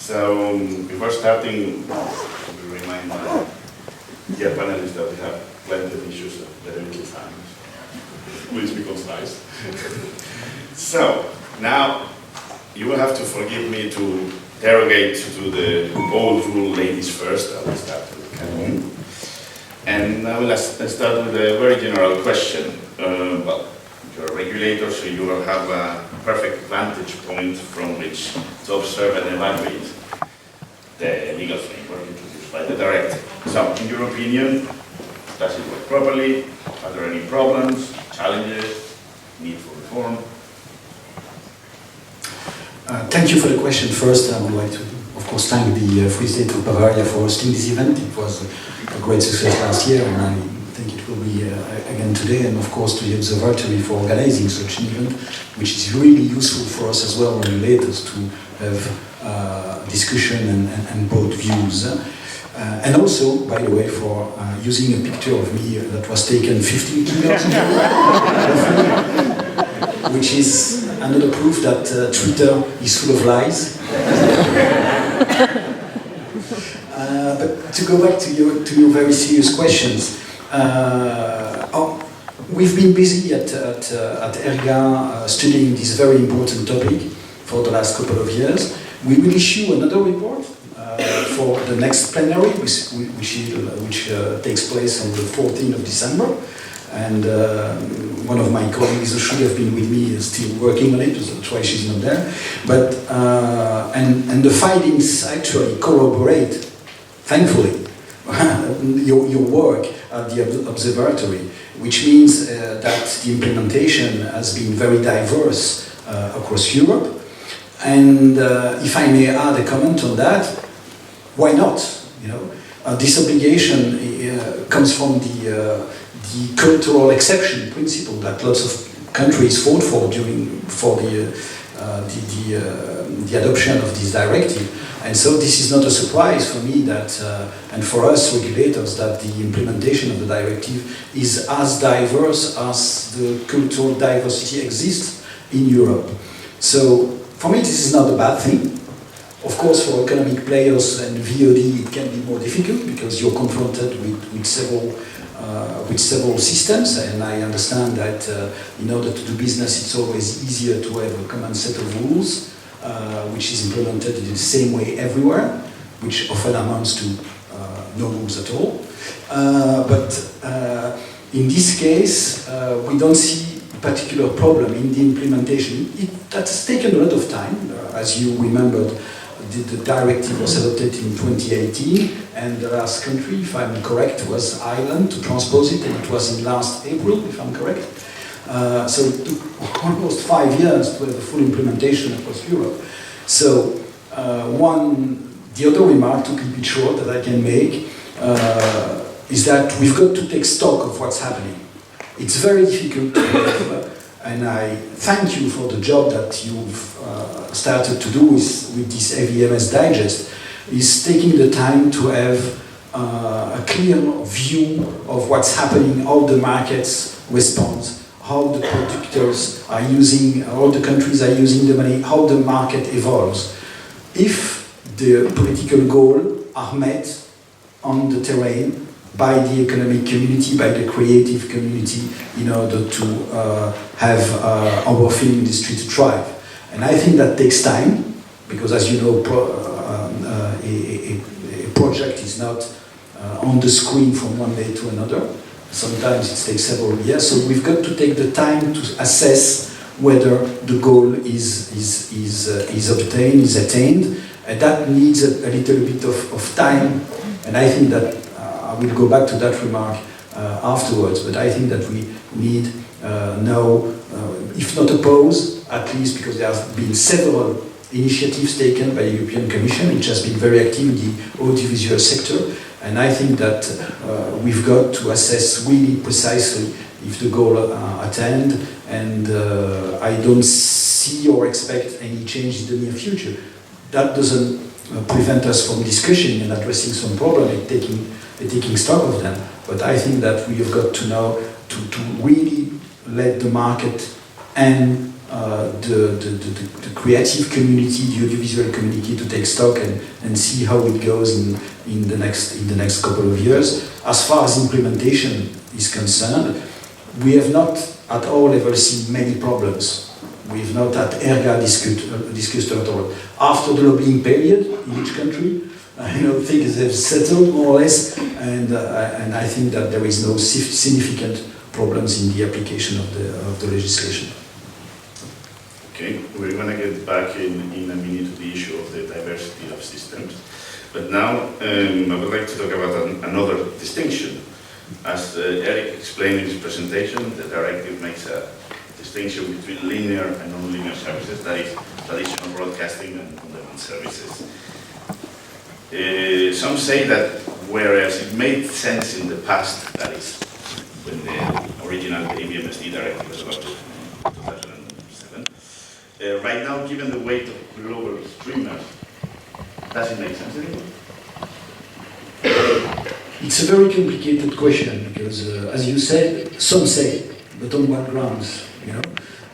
So before starting, we remind my dear panelists that we have plenty of issues of very little time. Please be concise. So now you will have to forgive me to derogate to the old rule, ladies first. I will start with Karim. And I will start with a very general question. Well, you're a regulator, so you will have a perfect vantage point from which to observe and evaluate the legal framework introduced by the directive. So, in your opinion, does it work properly? Are there any problems, challenges, need for reform? Thank you for the question. First, I would like to, of course, thank the Free State of Bavaria for hosting this event. It was a great success last year, and I think it will be again today, and of course to the Observatory for organizing such an event, which is really useful for us as well, regulators, to have discussion and both views. And also, by the way, for using a picture of me that was taken 15 years ago, which is another proof that Twitter is full of lies. But to go back to your very serious questions, we've been busy at ERGA studying this very important topic for the last couple of years. We will issue another report for the next plenary, which takes place on the 14th of December. And one of my colleagues who should have been with me is still working on it, that's why she's not there. But and the findings actually corroborate, thankfully, your work at the observatory, which means that the implementation has been very diverse across Europe. And if I may add a comment on that, why not? You know, this obligation comes from the cultural exception principle that lots of countries fought for the adoption of this directive. And so this is not a surprise for me that, and for us regulators, that the implementation of the directive is as diverse as the cultural diversity exists in Europe. So for me this is not a bad thing. Of course, for economic players and VOD it can be more difficult because you're confronted with several systems, and I understand that in order to do business it's always easier to have a common set of rules which is implemented in the same way everywhere, which often amounts to no rules at all. But in this case, we don't see a particular problem in the implementation. That's taken a lot of time. As you remembered, the directive was adopted in 2018, and the last country, if I'm correct, was Ireland to transpose it, and it was in last April, if I'm correct. So it took almost 5 years to have a full implementation across Europe. So the other remark, to keep it short, that I can make is that we've got to take stock of what's happening. It's very difficult to have, and I thank you for the job that you've started to do with this AVMS digest, is taking the time to have a clear view of what's happening, how the markets respond, how the producers are using, how the countries are using the money, how the market evolves. If the political goals are met on the terrain by the economic community, by the creative community, in order to have our film industry to thrive. And I think that takes time, because as you know, a project is not on the screen from one day to another. Sometimes it takes several years, so we've got to take the time to assess whether the goal is obtained, is attained, and that needs a little bit of time. And I think that I will go back to that remark afterwards, but I think that we need now, if not a pause, at least, because there have been several initiatives taken by the European Commission, which has been very active in the audiovisual sector. And I think that we've got to assess really precisely if the goal are attained, and I don't see or expect any change in the near future. That doesn't prevent us from discussing and addressing some problem and taking stock of them. But I think that we have got to now to really let the market and the creative community, the audiovisual community, to take stock and see how it goes in the next couple of years. As far as implementation is concerned, we have not at all ever seen many problems. We have not at ERGA discussed at all. After the lobbying period in each country, things have settled more or less, and I think that there is no significant problems in the application of the legislation. Okay, we're going to get back in a minute to the issue of the diversity of systems. But now I would like to talk about another distinction. As Eric explained in his presentation, the directive makes a distinction between linear and non-linear services, that is, traditional broadcasting and on-demand services. Some say that whereas it made sense in the past, that is, when the original AVMSD directive was adopted in 2007, right now, given the weight of global streamers, does it make sense anymore? It's a very complicated question because, as you said, some say, but on what grounds,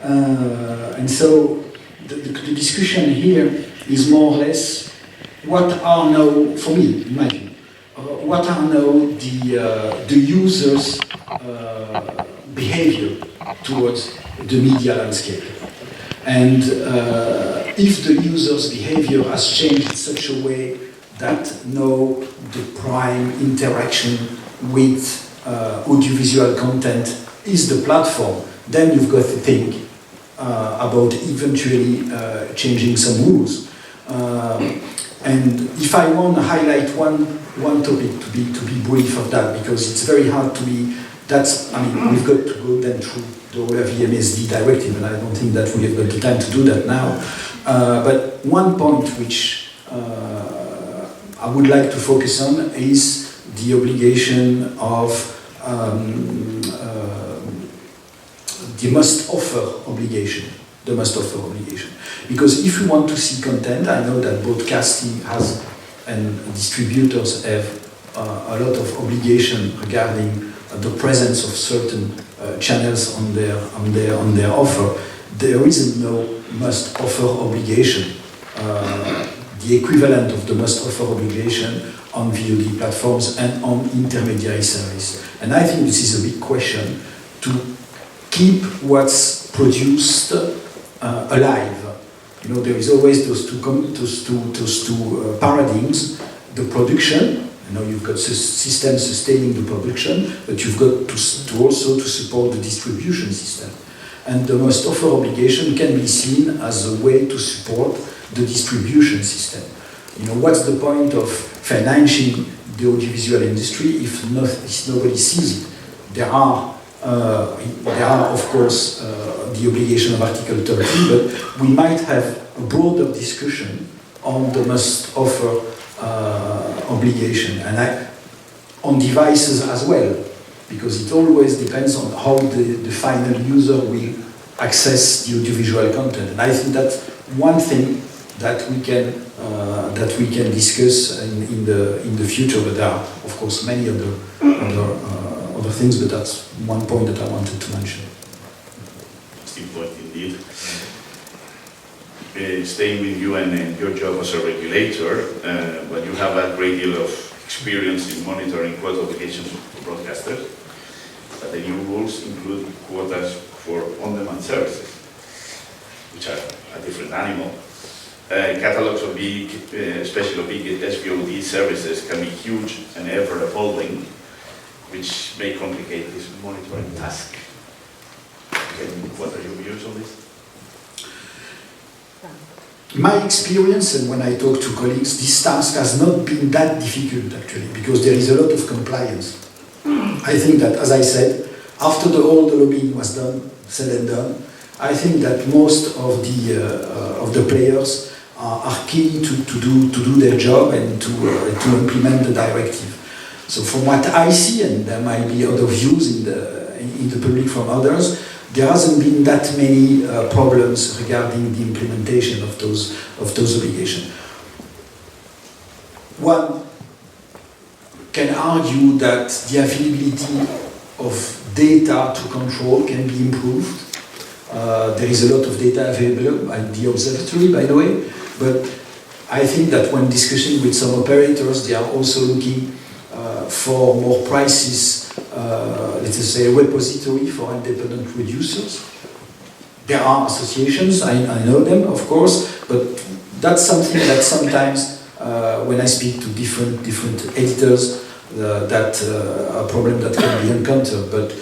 and so the discussion here is more or less what are now, for me, imagine, what are now the users' behavior towards the media landscape, and if the user's behavior has changed in such a way that now the prime interaction with audiovisual content is the platform, then you've got to think about eventually changing some rules. And if I want to highlight one topic to be brief of that, because it's very hard to be, we've got to go then through the whole AVMSD directive, and I don't think that we have got the time to do that now. But one point which I would like to focus on is the obligation of the must-offer obligation. The must-offer obligation. Because if you want to see content, I know that broadcasting has and distributors have a lot of obligation regarding the presence of certain channels on their offer. There is no must-offer obligation. The equivalent of the must-offer obligation on VOD platforms and on intermediary service. And I think this is a big question to keep what's produced alive. There is always those two paradigms: the production. You've got systems sustaining the production, but you've got to also to support the distribution system. And the must-offer obligation can be seen as a way to support the distribution system. What's the point of financing the audiovisual industry if nobody sees it? There are of course the obligation of Article 30, but we might have a broader discussion on the must-offer obligation, and on devices as well, because it always depends on how the final user will access the audiovisual content. And I think that's one thing that we can discuss in the future. But there are, of course, many other things. But that's one point that I wanted to mention. That's the point indeed. Staying with you and your job as a regulator, but you have a great deal of experience in monitoring quota obligations for broadcasters. But the new rules include quotas for on-demand services, which are a different animal. Catalogs of big, especially big SVOD services, can be huge and ever evolving, which may complicate this monitoring task. What are your views on this? My experience, and when I talk to colleagues, this task has not been that difficult actually, because there is a lot of compliance. I think that, as I said, after all the lobbying was done, said and done, I think that most of the players are keen to do their job and to implement the directive. So from what I see, and there might be other views in the public from others, there hasn't been that many problems regarding the implementation of those obligations. One can argue that the availability of data to control can be improved. There is a lot of data available at the observatory, by the way, but I think that when discussing with some operators, they are also looking for more prices, let's say a repository for independent producers. There are associations, I know them, of course, but that's something that sometimes when I speak to different editors, that a problem that can be encountered. But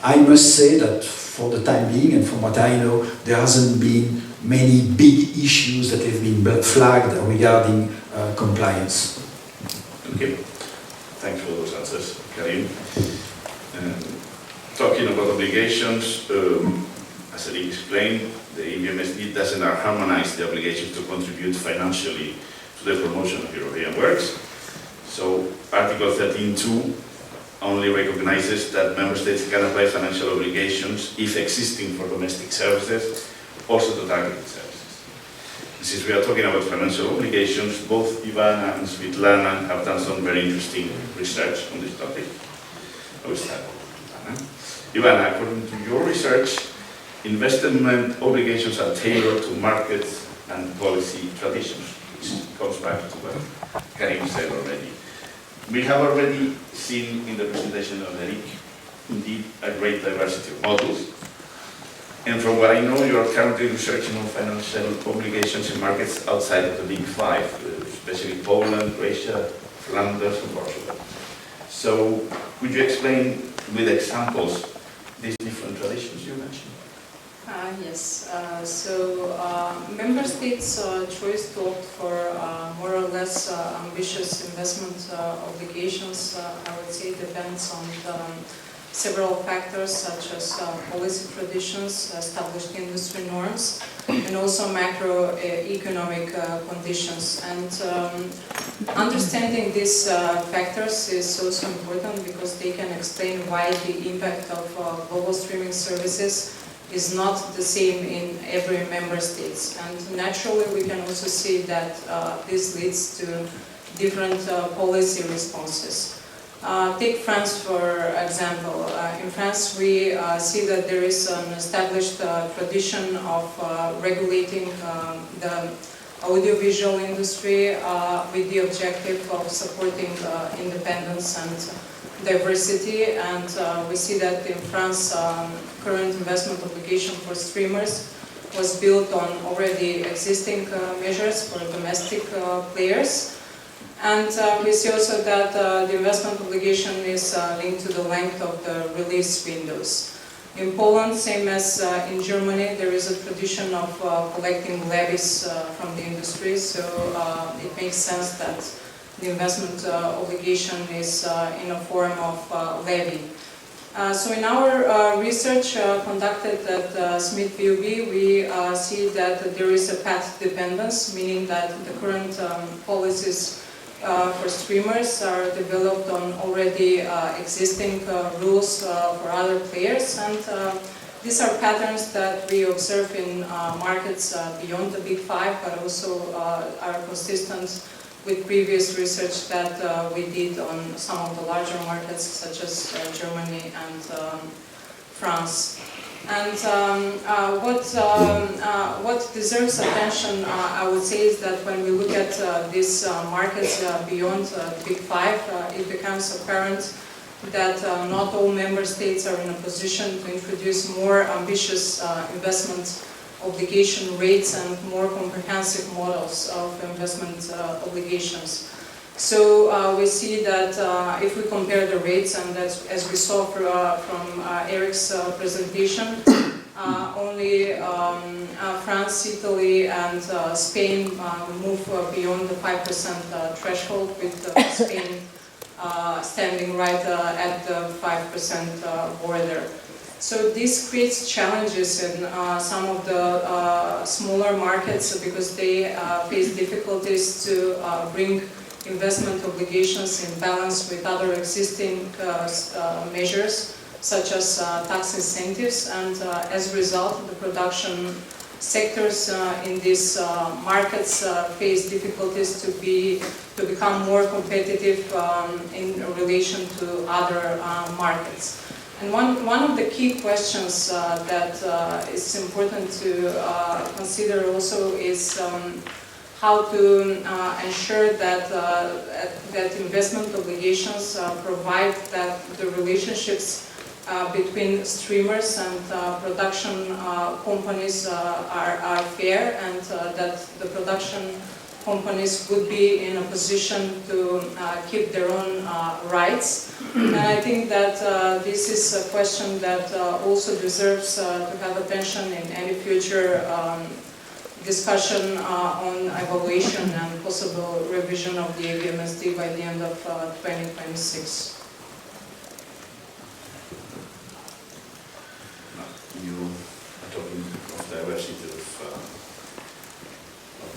I must say that for the time being, and from what I know, there hasn't been many big issues that have been flagged regarding compliance. Okay, thanks for those answers, Karim. Talking about obligations, as Eric explained, the AVMSD doesn't harmonize the obligations to contribute financially to the promotion of European works. So Article 13.2 only recognizes that member states can apply financial obligations if existing for domestic services, also to targeted services. And since we are talking about financial obligations, both Ivana and Svitlana have done some very interesting research on this topic. I will start with Ivana. Ivana, according to your research, investment obligations are tailored to markets and policy traditions, which comes back to what Karim said already. We have already seen in the presentation of Eric, indeed, a great diversity of models. And from what I know, you are currently researching on financial obligations in markets outside of the Big Five, especially Poland, Croatia, Flanders, and Portugal. So, could you explain with examples these different traditions you mentioned? Yes. Member states' choice to opt for more or less ambitious investment obligations, I would say, depends on several factors such as policy traditions, established industry norms, and also macroeconomic conditions. And understanding these factors is also important because they can explain why the impact of global streaming services is not the same in every member state. And naturally we can also see that this leads to different policy responses. Take France for example. In France we see that there is an established tradition of regulating the audiovisual industry with the objective of supporting independence and diversity, and we see that in France current investment obligation for streamers was built on already existing measures for domestic players. And we see also that the investment obligation is linked to the length of the release windows. In Poland, same as in Germany, there is a tradition of collecting levies from the industry, so it makes sense that the investment obligation is in a form of levy. So in our research conducted at SMIT-VUB, we see that there is a path dependence, meaning that the current policies for streamers are developed on already existing rules for other players, and these are patterns that we observe in markets beyond the Big Five, but also are consistent with previous research that we did on some of the larger markets such as Germany and France. And what deserves attention, I would say, is that when we look at these markets beyond the Big Five, it becomes apparent that not all member states are in a position to introduce more ambitious investment obligation rates and more comprehensive models of investment obligations. So we see that if we compare the rates, and as we saw from Eric's presentation, only France, Italy and Spain move beyond the 5% threshold, with Spain standing right at the 5% border. So this creates challenges in some of the smaller markets because they face difficulties to bring investment obligations in balance with other existing measures such as tax incentives, and as a result the production sectors in these markets face difficulties to become more competitive in relation to other markets. And one of the key questions that is important to consider also is how to ensure that that investment obligations provide that the relationships between streamers and production companies are fair, and that the production companies would be in a position to keep their own rights. And I think that this is a question that also deserves to have attention in any future discussion on evaluation and possible revision of the AVMSD by the end of 2026. You are talking of diversity of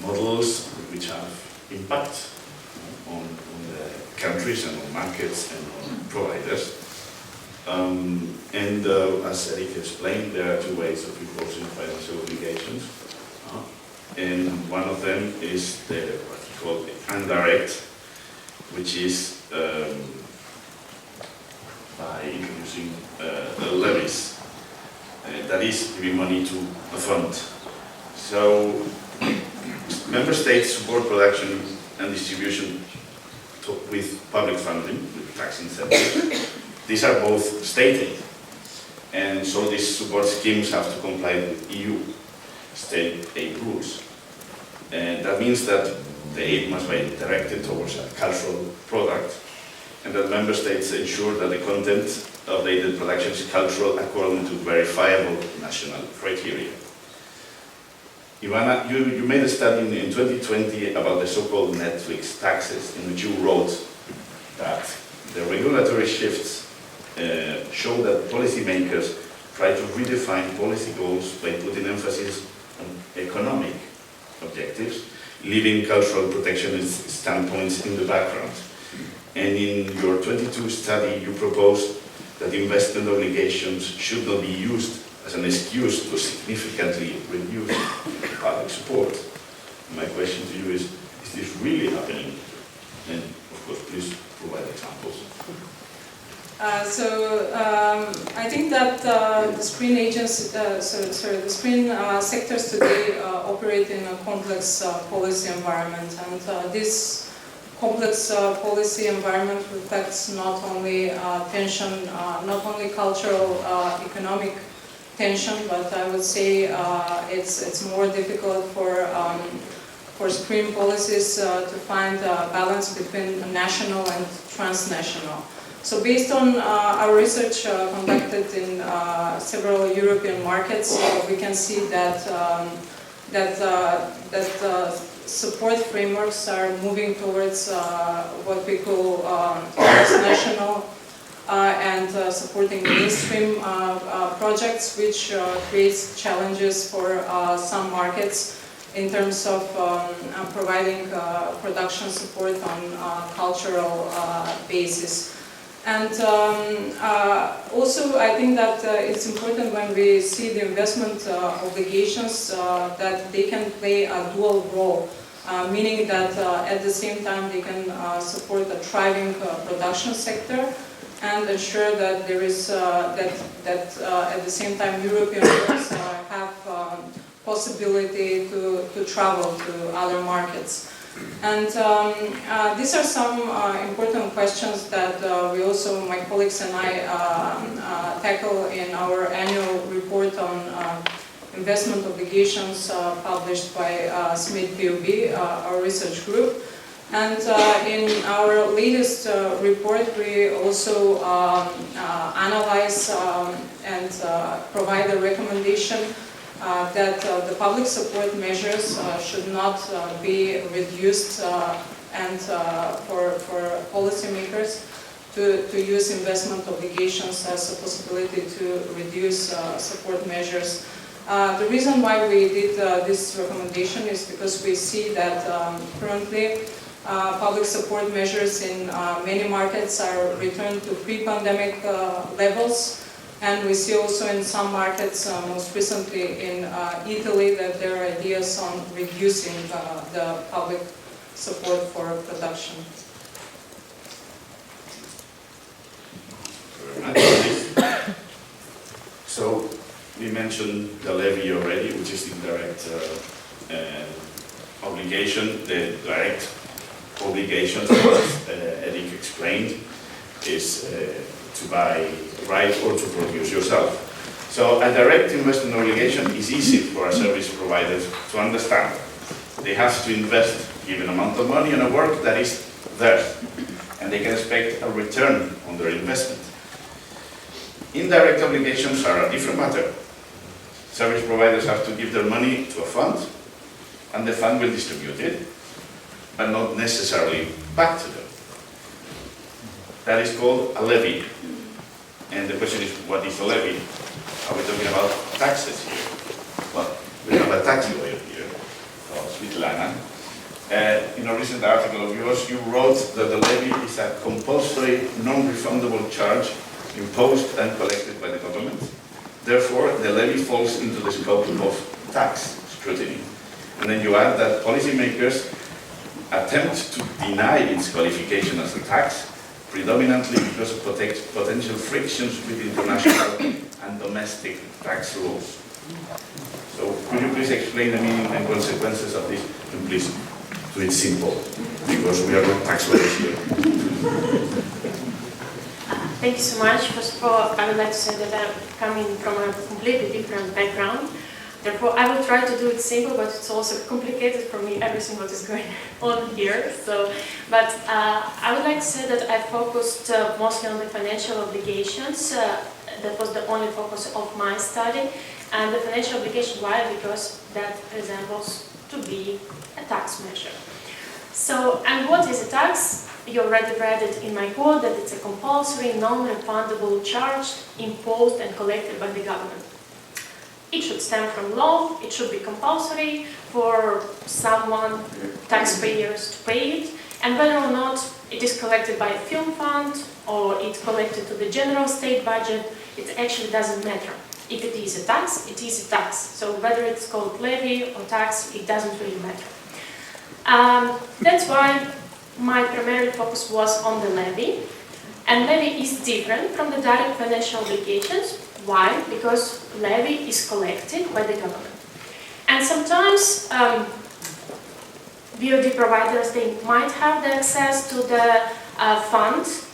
models which have impact on the countries and on markets and on providers. As Eric explained, there are two ways of enforcing financial obligations. And one of them is what he called indirect, which is by introducing levies. That is giving money to a fund. So member states support production and distribution with public funding, with tax incentives. These are both state aid, and so these support schemes have to comply with EU state aid rules. And that means that the aid must be directed towards a cultural product, and that member states ensure that the content of the aided production is cultural according to verifiable national criteria. Ivana, you made a study in 2020 about the so-called Netflix taxes, in which you wrote that the regulatory shifts show that policymakers try to redefine policy goals by putting emphasis on economic objectives, leaving cultural protectionist standpoints in the background. And in your 22 study, you proposed that investment obligations should not be used as an excuse to significantly reduce public support. My question to you is this really happening? And of course, please provide examples. I think that the screen agents, the screen sectors today operate in a complex policy environment, and this complex policy environment reflects not only tension, not only cultural, economic tension, but I would say it's more difficult for screen policies to find a balance between national and transnational. So based on our research conducted in several European markets, we can see that support frameworks are moving towards what we call transnational and supporting mainstream projects, which creates challenges for some markets in terms of providing production support on cultural basis. And also I think that it's important when we see the investment obligations that they can play a dual role, meaning that at the same time they can support a thriving production sector and ensure that there is at the same time European workers have possibility to travel to other markets. And these are some important questions that we also, my colleagues and I, tackle in our annual report on investment obligations published by SMIT-VUB, our research group. And in our latest report, we also analyze and provide a recommendation that the public support measures should not be reduced and for policymakers to use investment obligations as a possibility to reduce support measures. The reason why we did this recommendation is because we see that currently public support measures in many markets are returned to pre-pandemic levels. And we see also in some markets, most recently in Italy, that there are ideas on reducing the public support for production. Very much. mentioned the levy already, which is the indirect obligation. The direct obligation, as Eric explained, is to buy right or to produce yourself. So a direct investment obligation is easy for a service provider to understand. They have to invest a given amount of money on a work that is theirs, and they can expect a return on their investment. Indirect obligations are a different matter. Service providers have to give their money to a fund, and the fund will distribute it, but not necessarily back to them. That is called a levy. And the question is, what is a levy? Are we talking about taxes here? Well, we have a tax lawyer here, Svitlana. In a recent article of yours, you wrote that the levy is a compulsory, non-refundable charge imposed and collected by the government. Therefore, the levy falls into the scope of tax scrutiny. And then you add that policymakers attempt to deny its qualification as a tax, predominantly because of potential frictions with international and domestic tax rules. So could you please explain the meaning and consequences of this? And please do it simple, because we are not tax lawyers here. Thank you so much. First of all, I would like to say that I'm coming from a completely different background. Therefore, I will try to do it simple, but it's also complicated for me, everything what is going on here. I would like to say that I focused mostly on the financial obligations. That was the only focus of my study. And the financial obligation, why? Because that resembles to be a tax measure. So, and what is a tax? You already read it in my quote that it's a compulsory, non-refundable charge imposed and collected by the government. It should stem from law, it should be compulsory for someone, taxpayers, to pay it, and whether or not it is collected by a film fund or it's collected to the general state budget, it actually doesn't matter. If it is a tax, it is a tax. So whether it's called levy or tax, it doesn't really matter. That's why my primary focus was on the levy. And levy is different from the direct financial obligations. Why? Because levy is collected by the government. And sometimes VOD providers, they might have the access to the funds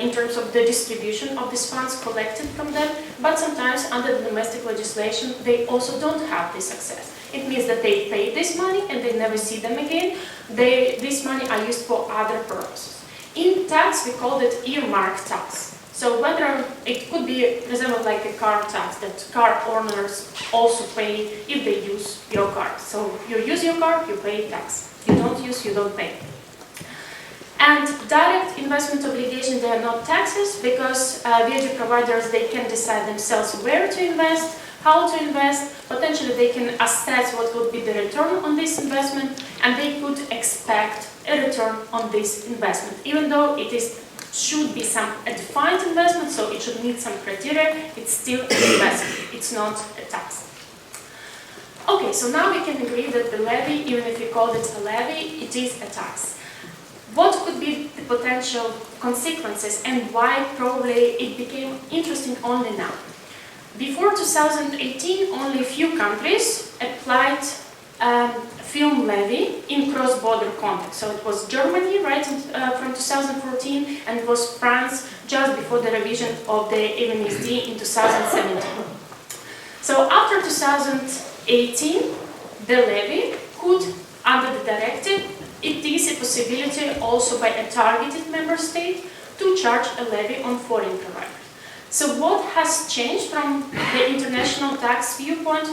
in terms of the distribution of these funds collected from them, but sometimes under the domestic legislation, they also don't have this access. It means that they pay this money and they never see them again. This money are used for other purposes. In tax, we call it earmark tax. So whether it could be resemble like a car tax that car owners also pay if they use your car. So you use your car, you pay tax. You don't use, you don't pay. And direct investment obligations, they are not taxes because VOD providers, they can decide themselves where to invest, how to invest. Potentially they can assess what would be the return on this investment, and they could expect a return on this investment, even though it should be a defined investment, so it should meet some criteria. It's still an investment. It's not a tax. Okay, so now we can agree that the levy, even if we call it a levy, it is a tax. What could be the potential consequences and why probably it became interesting only now? Before 2018, only a few countries applied film levy in cross-border context. So it was Germany right from 2014, and it was France just before the revision of the AVMSD in 2017. So after 2018, the levy could, under the directive, it is a possibility also by a targeted member state to charge a levy on foreign providers. So what has changed from the international tax viewpoint?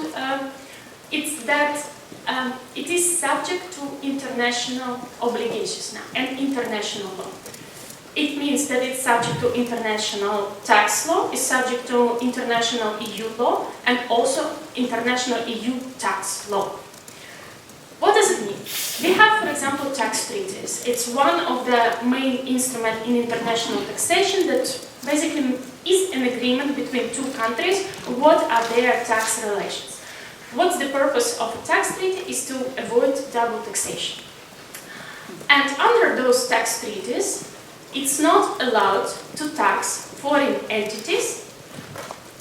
It's that it is subject to international obligations now and international law. It means that it's subject to international tax law, it's subject to international EU law, and also international EU tax law. What does it mean? We have, for example, tax treaties. It's one of the main instruments in international taxation that basically is an agreement between two countries. What are their tax relations? What's the purpose of a tax treaty is to avoid double taxation. And under those tax treaties, it's not allowed to tax foreign entities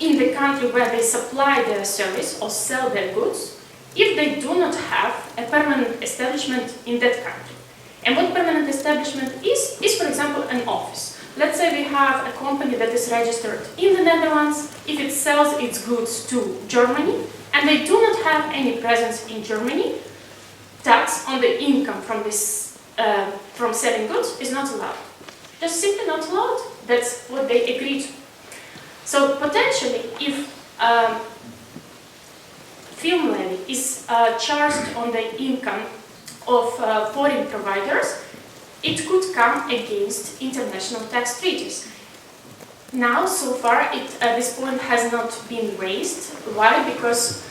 in the country where they supply their service or sell their goods, if they do not have a permanent establishment in that country. And what permanent establishment is for example, an office. Let's say we have a company that is registered in the Netherlands. If it sells its goods to Germany, and they do not have any presence in Germany, tax on the income from this from selling goods is not allowed. Just simply not allowed. That's what they agreed to. So potentially, if film levy is charged on the income of foreign providers, it could come against international tax treaties. Now, so far, this point has not been raised. Why? Because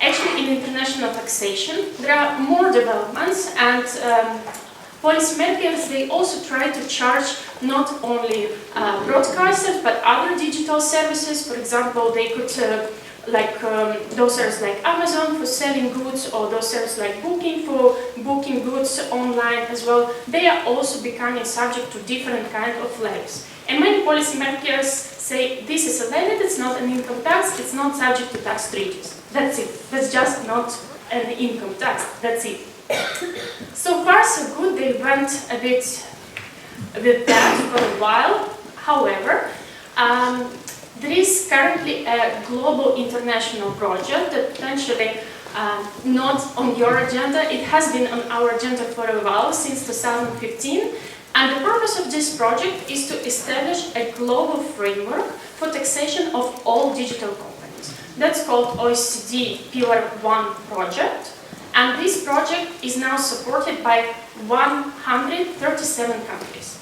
actually in international taxation, there are more developments, and policymakers, they also try to charge not only broadcasters, but other digital services. For example, they could those services like Amazon for selling goods, or those services like Booking for booking goods online as well. They are also becoming subject to different kinds of levies. And many policymakers say this is a levy, it's not an income tax, it's not subject to tax treaties. That's it. That's just not an income tax. That's it. So far, so good. They went a bit with that for a while. However, there is currently a global international project that potentially not on your agenda. It has been on our agenda for a while, since 2015. And the purpose of this project is to establish a global framework for taxation of all digital companies. That's called OECD Pillar 1 project. And this project is now supported by 137 countries.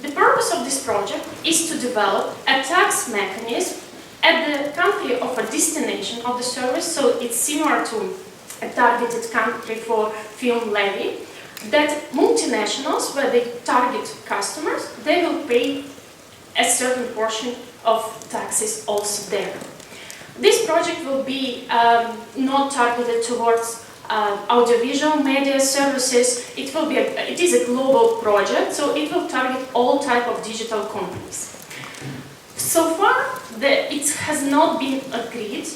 The purpose of this project is to develop a tax mechanism at the country of a destination of the service, so it's similar to a targeted country for film levy, that multinationals, where they target customers, they will pay a certain portion of taxes also there. This project will be not targeted towards audiovisual media services. It is a global project, so it will target all type of digital companies. So far, it has not been agreed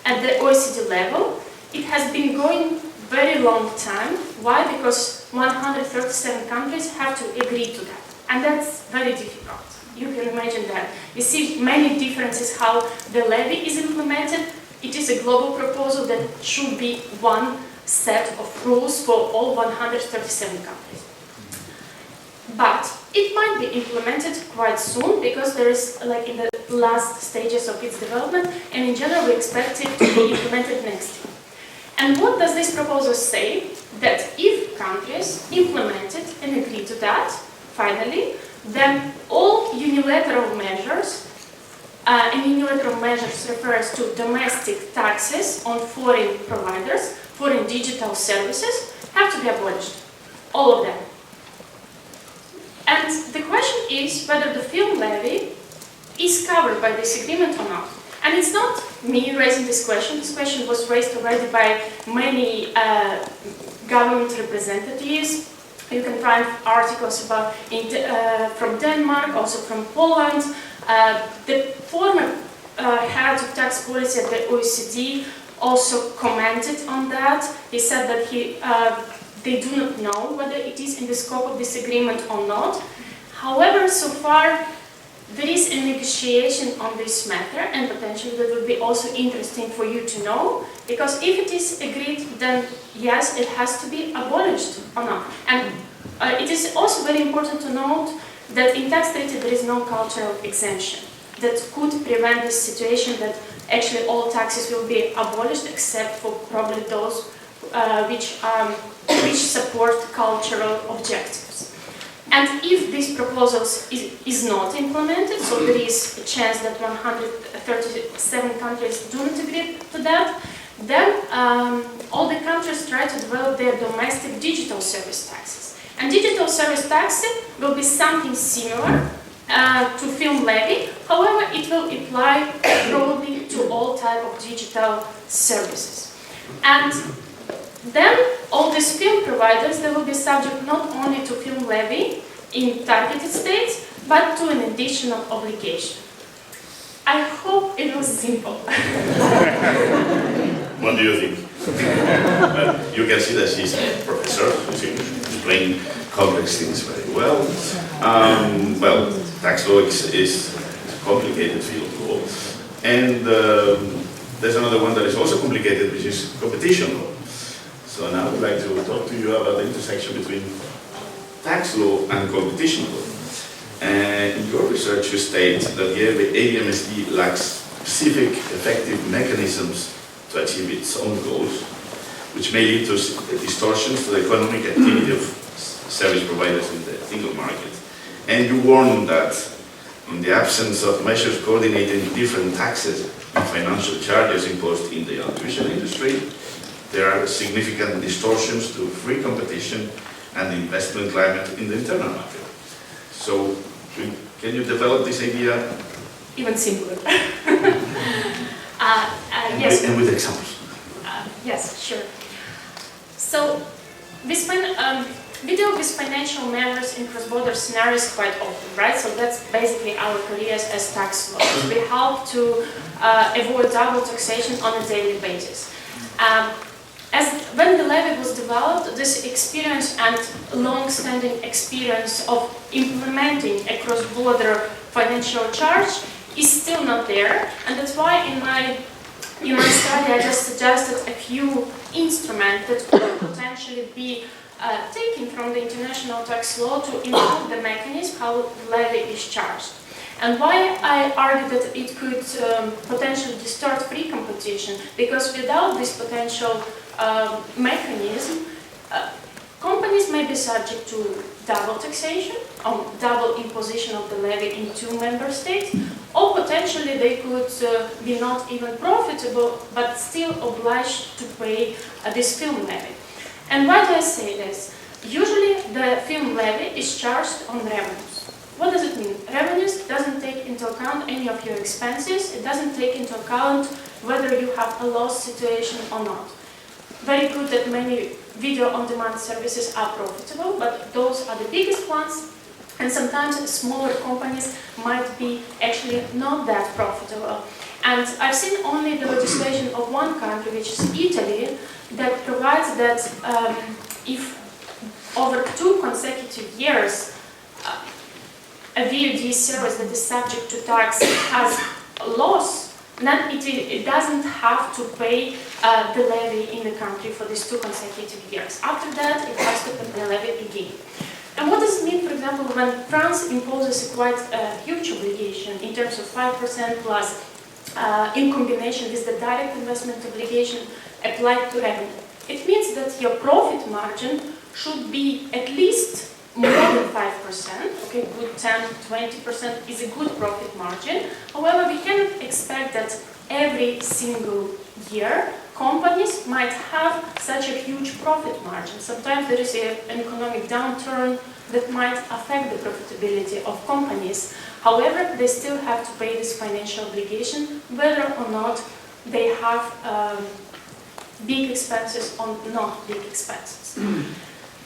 at the OECD level. It has been going very long time. Why? Because 137 countries have to agree to that, and that's very difficult. You can imagine that. You see many differences how the levy is implemented. It is a global proposal that should be one set of rules for all 137 countries. But it might be implemented quite soon, because there is in the last stages of its development, and in general we expect it to be implemented next year. And what does this proposal say? That if countries implement it and agree to that, finally, then all unilateral measures, and unilateral measures refers to domestic taxes on foreign providers, foreign digital services, have to be abolished. All of them. And the question is whether the film levy is covered by this agreement or not. And it's not me raising this question. This question was raised already by many government representatives. You can find articles about from Denmark, also from Poland. The former head of tax policy at the OECD also commented on that. He said that they do not know whether it is in the scope of this agreement or not. However, so far, there is a negotiation on this matter, and potentially that would be also interesting for you to know, because if it is agreed, then yes, it has to be abolished or not. And it is also very important to note that in tax treaty there is no cultural exemption that could prevent this situation that actually all taxes will be abolished, except for probably those which support cultural objectives. And if this proposal is not implemented, so there is a chance that 137 countries do not agree to that, then all the countries try to develop their domestic digital service taxes. And digital service taxes will be something similar to film levy. However, it will apply probably to all type of digital services. And then all these film providers, they will be subject not only to film levy in targeted states, but to an additional obligation. I hope it was simple. What do you think? You can see that she's a professor, she explains complex things very well. Well, tax law is a complicated field of law. And there's another one that is also complicated, which is competition law. So now I would like to talk to you about the intersection between tax law and competition law. And in your research you state that the AVMSD lacks specific effective mechanisms to achieve its own goals, which may lead to distortions to the economic activity of service providers in the single market. And you warn that in the absence of measures coordinating different taxes and financial charges imposed in the audiovisual industry, there are significant distortions to free competition and the investment climate in the internal market. So, can you develop this idea? Even simpler. Yes. And with examples. Yes, sure. So, we deal with financial matters in cross-border scenarios quite often, right? So that's basically our careers as tax lawyers. We help to avoid double taxation on a daily basis. When the levy was developed, this experience and long-standing experience of implementing a cross-border financial charge is still not there, and that's why in my study I just suggested a few instruments that could potentially be taken from the international tax law to improve the mechanism how the levy is charged. And why I argue that it could potentially distort free competition, because without this potential mechanism, companies may be subject to double taxation, or double imposition of the levy in 2 member states, or potentially they could be not even profitable, but still obliged to pay this film levy. And why do I say this? Usually the film levy is charged on revenues. What does it mean? Revenues doesn't take into account any of your expenses, it doesn't take into account whether you have a loss situation or not. Very good that many video-on-demand services are profitable, but those are the biggest ones, and sometimes smaller companies might be actually not that profitable. And I've seen only the legislation of one country, which is Italy, that provides that if over 2 consecutive years a VOD service that is subject to tax has a loss, then it doesn't have to pay the levy in the country for these 2 consecutive years. After that, it has to pay the levy again. And what does it mean, for example, when France imposes a quite huge obligation in terms of 5% plus in combination with the direct investment obligation applied to revenue? It means that your profit margin should be at least more than 5%, okay, good 10-20% is a good profit margin. However, we cannot expect that every single year companies might have such a huge profit margin. Sometimes there is an economic downturn that might affect the profitability of companies. However, they still have to pay this financial obligation whether or not they have big expenses or not big expenses.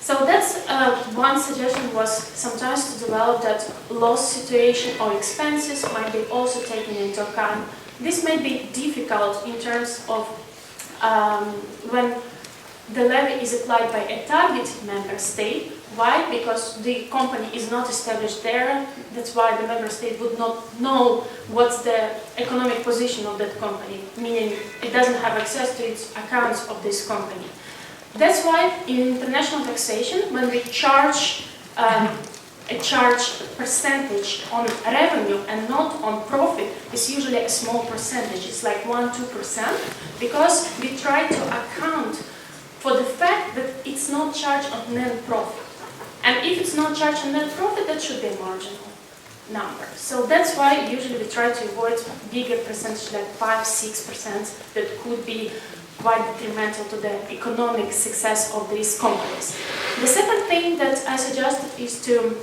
So that's one suggestion, was sometimes to develop that loss situation or expenses might be also taken into account. This may be difficult in terms of when the levy is applied by a targeted member state. Why? Because the company is not established there. That's why the member state would not know what's the economic position of that company, meaning it doesn't have access to its accounts of this company. That's why in international taxation, when we charge a charge percentage on revenue and not on profit, it's usually a small percentage. It's like 1-2%, because we try to account for the fact that it's not charged on net profit. And if it's not charged on net profit, that should be a marginal number. So that's why usually we try to avoid bigger percentage like 5-6% that could be quite detrimental to the economic success of these companies. The second thing that I suggested is to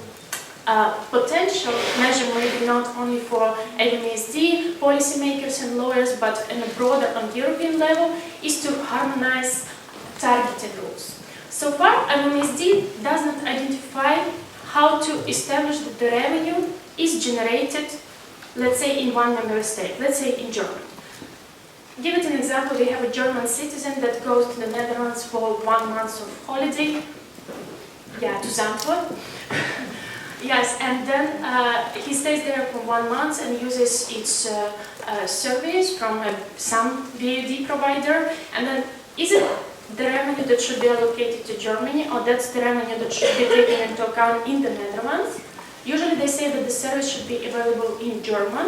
potential measure, maybe not only for AVMSD policymakers and lawyers, but in a broader on European level, is to harmonize targeted rules. So far, AVMSD doesn't identify how to establish that the revenue is generated let's say in one member state, let's say in Germany. Give it an example, we have a German citizen that goes to the Netherlands for 1 month of holiday, yeah, to Zandvoort. Yes, and then he stays there for 1 month and uses its service from some VOD provider, and then is it the revenue that should be allocated to Germany, or that's the revenue that should be taken into account in the Netherlands? Usually they say that the service should be available in German.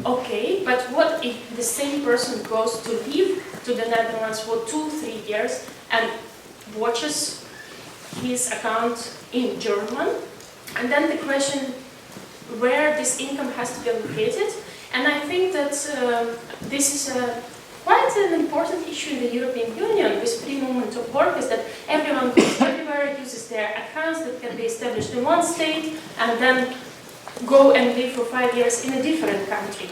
Okay, but what if the same person goes to live to the Netherlands for 2-3 years and watches his account in German? And then the question where this income has to be allocated. And I think that this is quite an important issue in the European Union with free movement of workers, that everyone goes everywhere, uses their accounts that can be established in one state, and then go and live for 5 years in a different country.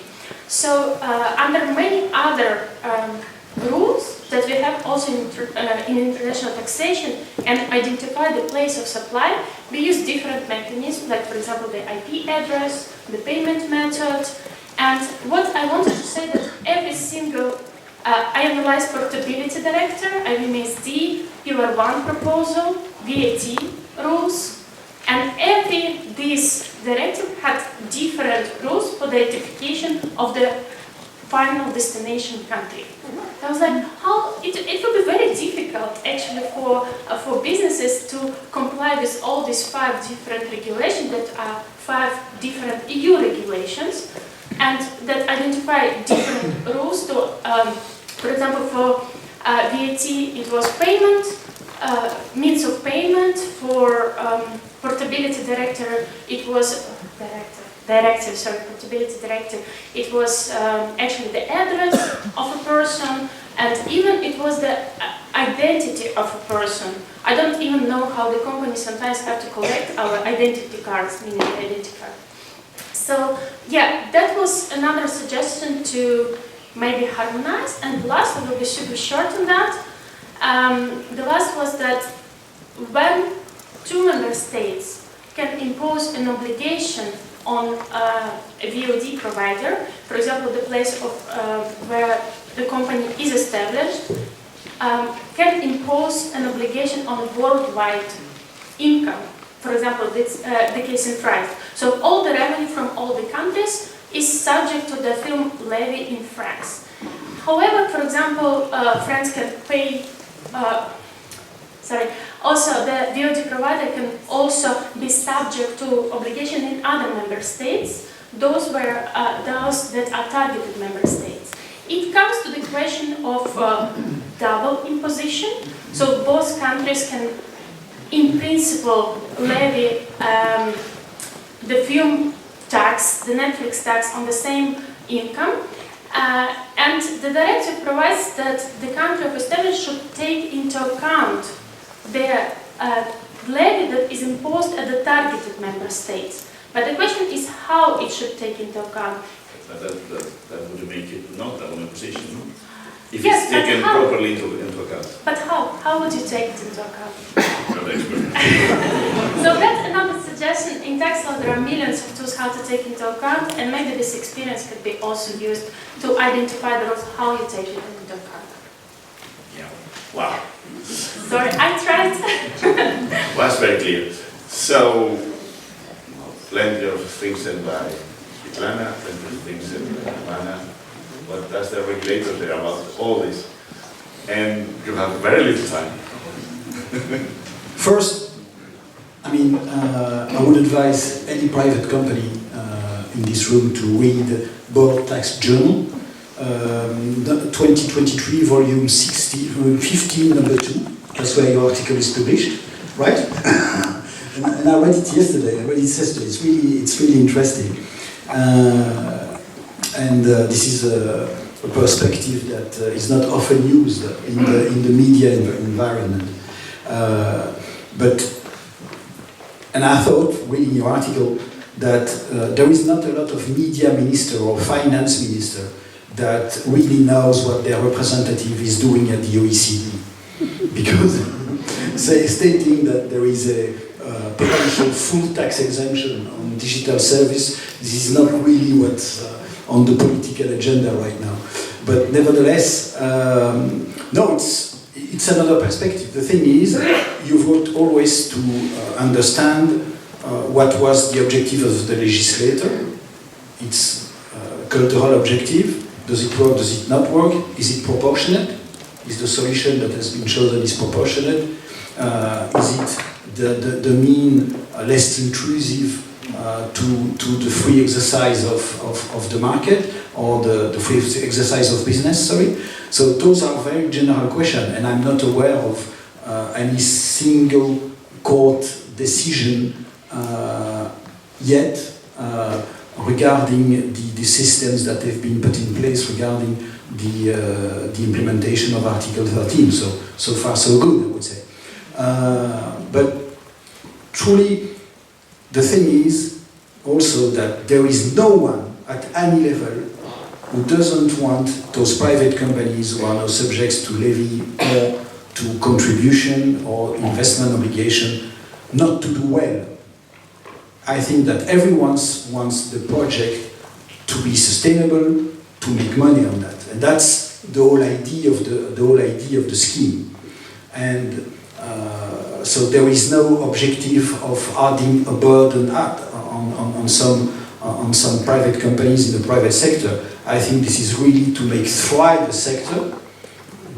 So under many other rules that we have also in international taxation and identify the place of supply, we use different mechanisms, like for example the IP address, the payment method, and what I wanted to say that every single, I analyzed portability director, AVMSD, Pillar 1 proposal, VAT rules, and every this directive had different rules for the identification of the final destination country. I was like, how it would be very difficult actually for businesses to comply with all these 5 different regulations that are 5 different EU regulations, and that identify different rules to, for example, for VAT it was payment, means of payment. For portability director it was portability directive, it was actually the address of a person, and even it was the identity of a person. I don't even know how the companies sometimes have to collect our identity cards, meaning the identity card. So yeah, that was another suggestion to maybe harmonize. And the last, although we should be short on that, the last was that when 2 member states can impose an obligation on a VOD provider, for example, the place of where the company is established, can impose an obligation on worldwide income. For example, that's the case in France. So all the revenue from all the countries is subject to the film levy in France. However, for example, France can pay, also the VOD provider can also be subject to obligation in other member states, those that are targeted member states. It comes to the question of double imposition. So both countries can, in principle, levy the film tax, the Netflix tax on the same income. And the directive provides that the country of establishment should take into account the levy that is imposed at the targeted member states. But the question is how it should take into account. But that would make it not double imposition, no? If yes, it's taken properly into account. But how? How would you take it into account? Not expert. So that's another suggestion. In tax law there are millions of tools how to take into account, and maybe this experience could be also used to identify the rules how you take it into account. Yeah. Wow. Sorry, I tried. Well, that's very clear. So, plenty of things said by Svitlana, plenty of things said by Ivana. What does the regulator say about all this? And you have very little time. First, I mean, I would advise any private company in this room to read Board Tax Journal, 2023, volume 15, number 2. That's where your article is published, right? and I read it yesterday. It's really interesting. This is a perspective that is not often used in the media environment. And I thought, reading your article, that there is not a lot of media minister or finance minister that really knows what their representative is doing at the OECD. Because stating that there is a potential full tax exemption on digital service, this is not really what's on the political agenda right now. But nevertheless, no, it's another perspective. The thing is, you've got always to understand what was the objective of the legislator. It's cultural objective. Does it work? Does it not work? Is it proportionate? Is the solution that has been chosen is proportionate? Is it the mean less intrusive to the free exercise of the market, or the free exercise of business, sorry? So those are very general questions, and I'm not aware of any single court decision yet regarding the systems that have been put in place regarding the implementation of Article 13. So far so good, I would say. But truly, the thing is also that there is no one at any level who doesn't want those private companies who are now subject to levy or to contribution or investment obligation not to do well. I think that everyone wants the project to be sustainable, to make money on that, and that's the whole idea of the scheme. And so there is no objective of adding a burden on some private companies in the private sector. I think this is really to make thrive the sector,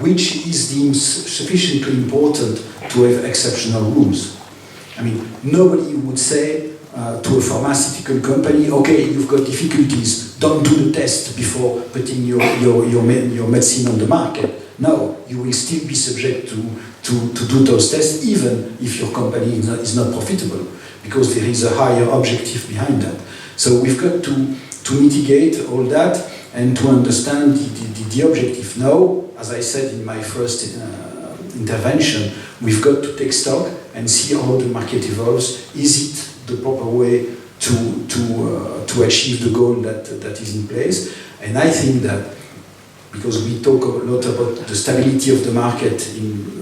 which is deemed sufficiently important to have exceptional rules. I mean, nobody would say to a pharmaceutical company, okay, you've got difficulties, don't do the test before putting your medicine on the market. No, you will still be subject to do those tests, even if your company is not profitable, because there is a higher objective behind that. So we've got to mitigate all that and to understand the objective. Now, as I said in my first intervention, we've got to take stock and see how the market evolves. Is it the proper way to achieve the goal that is in place? And I think that, because we talk a lot about the stability of the market in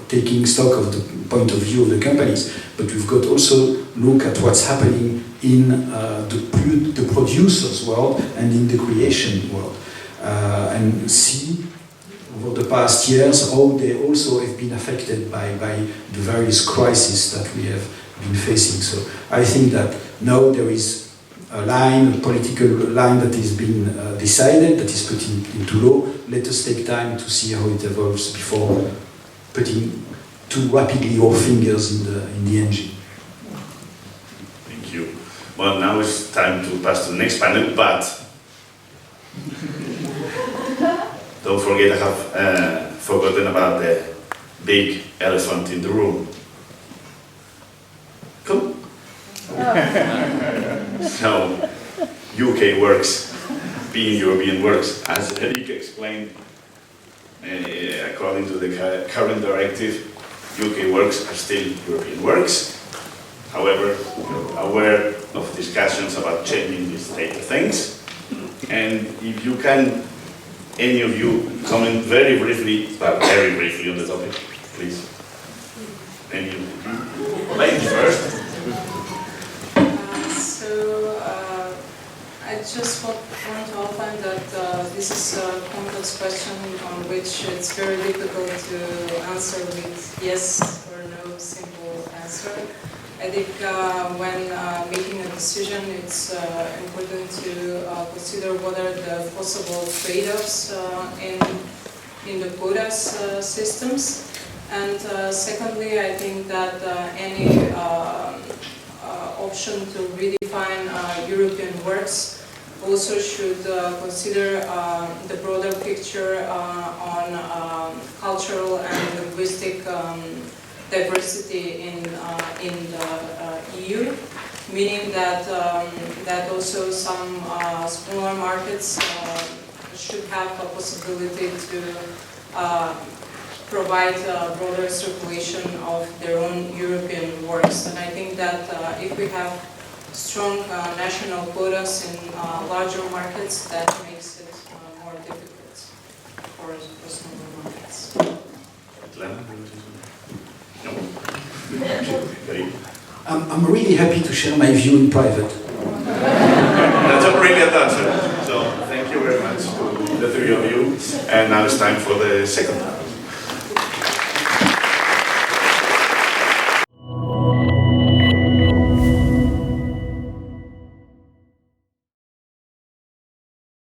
taking stock of the point of view of the companies, but we've got also look at what's happening in the producers world and in the creation world, and see over the past years how they also have been affected by the various crises that we have been facing. So I think that now there is a line, a political line that is being decided, that is put into law. Let us take time to see how it evolves before putting too rapidly our fingers in the engine. Thank you. Well, now it's time to pass to the next panel, but don't forget, I have forgotten about the big elephant in the room. Come. So, UK works, being European works, as Eric explained, according to the current directive, UK works are still European works. However, we're aware of discussions about changing this state of things. And if you can, any of you, comment very briefly on the topic, please. Any of you? Ladies first. I just want to outline that this is a complex question on which it's very difficult to answer with yes or no simple answer. I think when making a decision, it's important to consider what are the possible trade-offs in the quotas systems. And secondly, I think that any option to redefine European works also should consider the broader picture on cultural and linguistic diversity in the EU, meaning that that also some smaller markets should have a possibility to provide a broader circulation of their own European works. And I think that if we have strong national quotas in larger markets, that makes it more difficult for smaller markets. I'm really happy to share my view in private. And now it's time for the second part.